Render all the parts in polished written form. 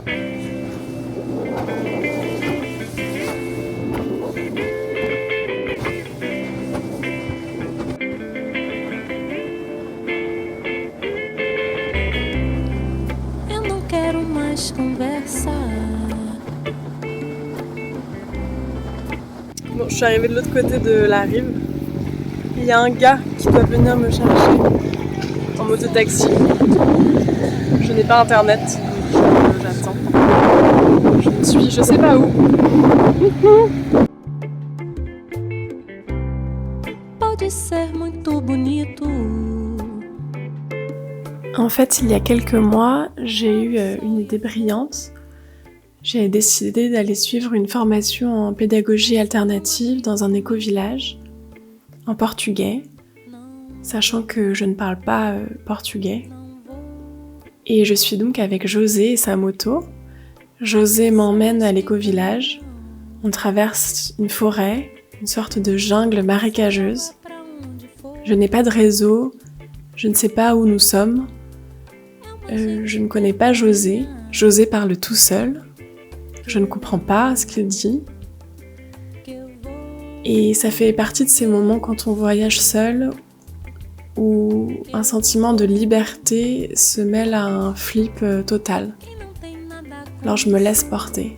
Eu não quero mais conversar. Bon, je suis arrivée de l'autre côté de la rive. Il y a un gars qui doit venir me chercher en mototaxi. Je n'ai pas internet, donc j'attends. Je ne suis je sais pas où. Pode ser muito bonito. En fait, il y a quelques mois, j'ai eu une idée brillante. J'ai décidé d'aller suivre une formation en pédagogie alternative dans un éco-village, en portugais, sachant que je ne parle pas portugais. Et je suis donc avec José et sa moto. José m'emmène à l'éco-village. On traverse une forêt, une sorte de jungle marécageuse. Je n'ai pas de réseau, je ne sais pas où nous sommes. Je ne connais pas José. José parle tout seul. Je ne comprends pas ce qu'il dit. Et ça fait partie de ces moments quand on voyage seul où un sentiment de liberté se mêle à un flip total. Alors je me laisse porter.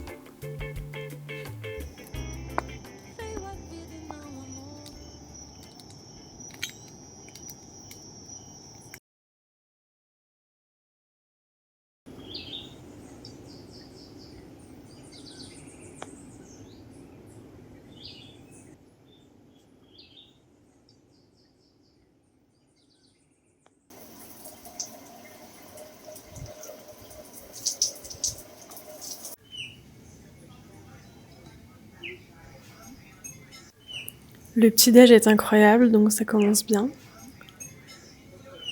Le petit-déj est incroyable, donc ça commence bien.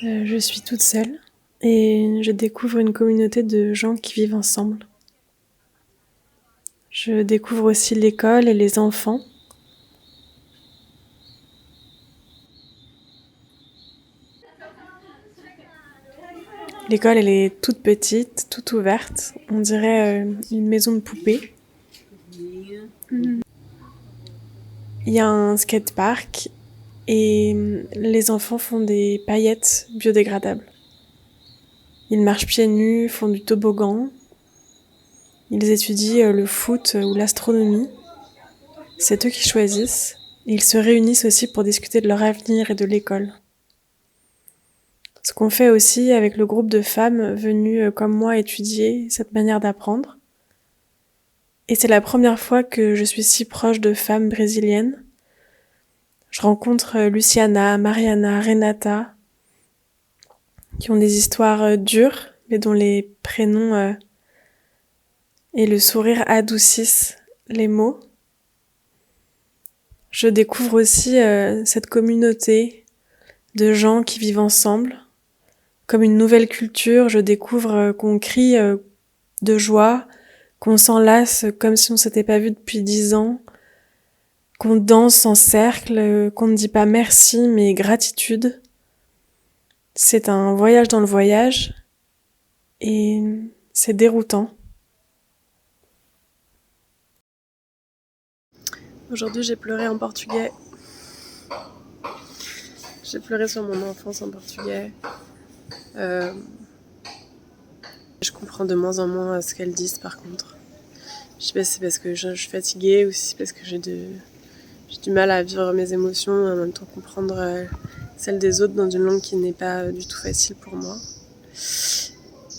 Je suis toute seule et je découvre une communauté de gens qui vivent ensemble. Je découvre aussi l'école et les enfants. L'école, elle est toute petite, toute ouverte. On dirait une maison de poupée. Il y a un skatepark et les enfants font des paillettes biodégradables. Ils marchent pieds nus, font du toboggan. Ils étudient le foot ou l'astronomie. C'est eux qui choisissent. Ils se réunissent aussi pour discuter de leur avenir et de l'école. Ce qu'on fait aussi avec le groupe de femmes venues comme moi étudier cette manière d'apprendre. Et c'est la première fois que je suis si proche de femmes brésiliennes. Je rencontre Luciana, Mariana, Renata, qui ont des histoires dures, mais dont les prénoms et le sourire adoucissent les mots. Je découvre aussi cette communauté de gens qui vivent ensemble. Comme une nouvelle culture, je découvre qu'on crie de joie, qu'on s'enlace comme si on s'était pas vu depuis 10 ans, qu'on danse en cercle, qu'on ne dit pas merci mais gratitude. C'est un voyage dans le voyage et c'est déroutant. Aujourd'hui, j'ai pleuré en portugais. J'ai pleuré sur mon enfance en portugais. Je comprends de moins en moins ce qu'elles disent par contre. Je sais pas si c'est parce que je suis fatiguée ou si c'est parce que j'ai du mal à vivre mes émotions et en même temps comprendre celles des autres dans une langue qui n'est pas du tout facile pour moi.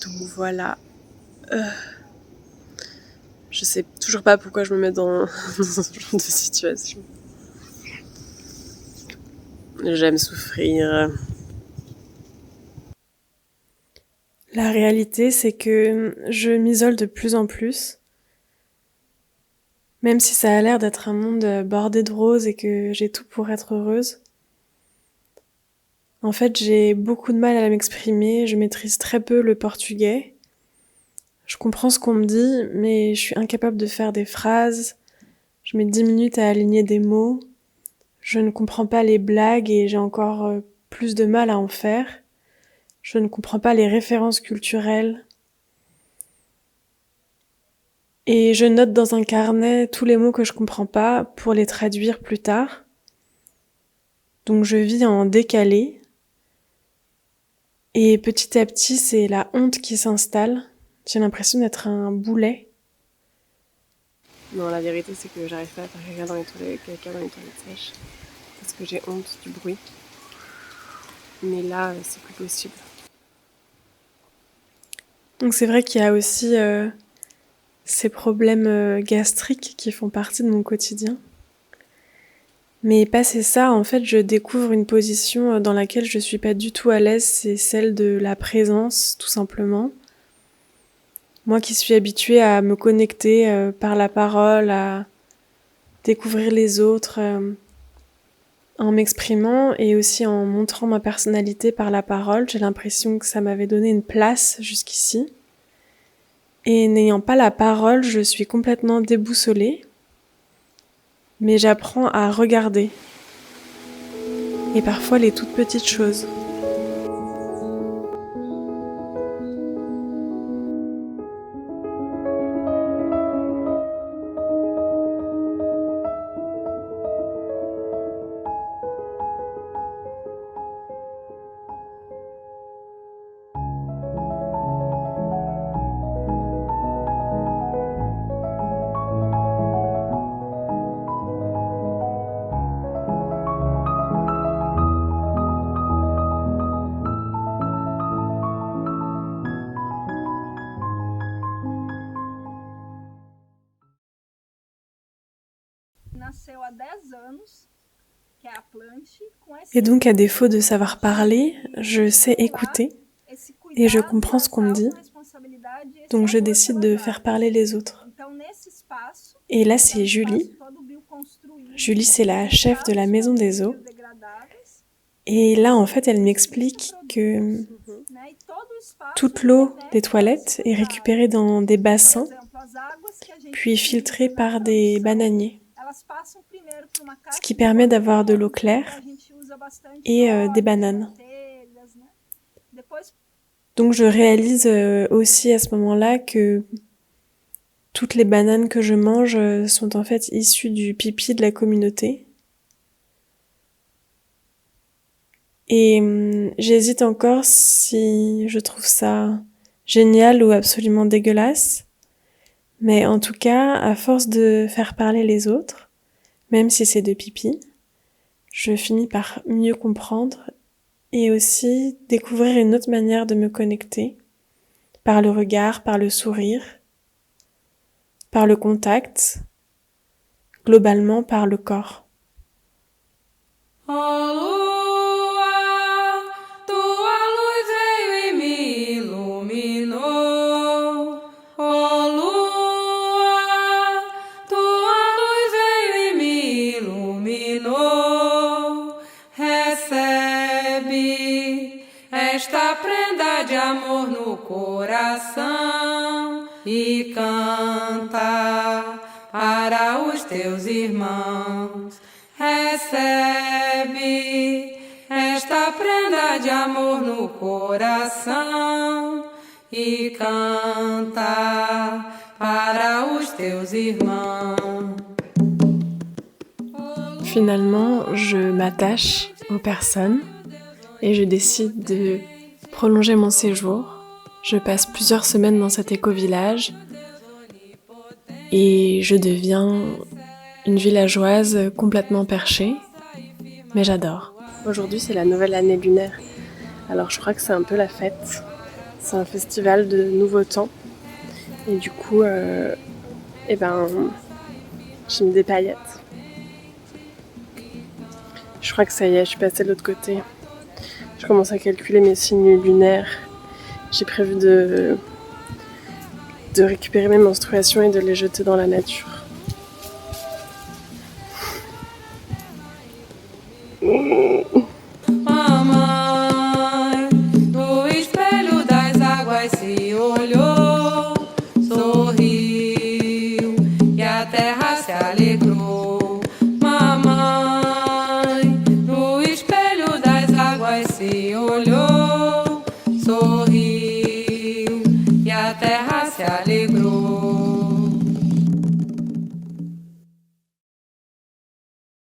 Donc voilà. Je sais toujours pas pourquoi je me mets dans ce genre de situation. J'aime souffrir. La réalité, c'est que je m'isole de plus en plus. Même si ça a l'air d'être un monde bordé de roses et que j'ai tout pour être heureuse. En fait, j'ai beaucoup de mal à m'exprimer, je maîtrise très peu le portugais. Je comprends ce qu'on me dit, mais je suis incapable de faire des phrases. Je mets 10 minutes à aligner des mots. Je ne comprends pas les blagues et j'ai encore plus de mal à en faire. Je ne comprends pas les références culturelles. Et je note dans un carnet tous les mots que je comprends pas pour les traduire plus tard. Donc je vis en décalé. Et petit à petit, c'est la honte qui s'installe. J'ai l'impression d'être un boulet. Non, la vérité, c'est que j'arrive pas à faire quelqu'un dans les toilettes sèches. Parce que j'ai honte du bruit. Mais là, c'est plus possible. Donc c'est vrai qu'il y a aussi ces problèmes gastriques qui font partie de mon quotidien. Mais passé ça, en fait, je découvre une position dans laquelle je suis pas du tout à l'aise, c'est celle de la présence, tout simplement. Moi qui suis habituée à me connecter par la parole, à découvrir les autres en m'exprimant et aussi en montrant ma personnalité par la parole, j'ai l'impression que ça m'avait donné une place jusqu'ici. Et n'ayant pas la parole, je suis complètement déboussolée, mais j'apprends à regarder. Et parfois les toutes petites choses. Et donc, à défaut de savoir parler, je sais écouter et je comprends ce qu'on me dit. Donc, je décide de faire parler les autres. Et là, c'est Julie. Julie, c'est la chef de la Maison des Eaux. Et là, en fait, elle m'explique que toute l'eau des toilettes est récupérée dans des bassins, puis filtrée par des bananiers. Ce qui permet d'avoir de l'eau claire et des bananes. Donc je réalise aussi à ce moment-là que toutes les bananes que je mange sont en fait issues du pipi de la communauté. Et j'hésite encore si je trouve ça génial ou absolument dégueulasse. Mais en tout cas, à force de faire parler les autres, même si c'est de pipi, je finis par mieux comprendre et aussi découvrir une autre manière de me connecter, par le regard, par le sourire, par le contact, globalement par le corps. Esta prenda de amor no coração e canta para os teus irmãos. Recebe esta prenda de amor no coração e canta para os teus irmãos. Finalement, je m'attache aux personnes et je décide de prolonger mon séjour. Je passe plusieurs semaines dans cet éco-village et je deviens une villageoise complètement perchée, mais j'adore. Aujourd'hui, c'est la nouvelle année lunaire. Alors je crois que c'est un peu la fête. C'est un festival de nouveau temps. Et du coup, j'ai mis des paillettes. Je crois que ça y est, je suis passée de l'autre côté. Je commence à calculer mes signes lunaires. J'ai prévu de récupérer mes menstruations et de les jeter dans la nature. Mamãe, no espelho das águas se olhou, sorriu e a terra se alegrou. Mamãe, no espelho das águas se olhou, sorriu e a terra se alegrou.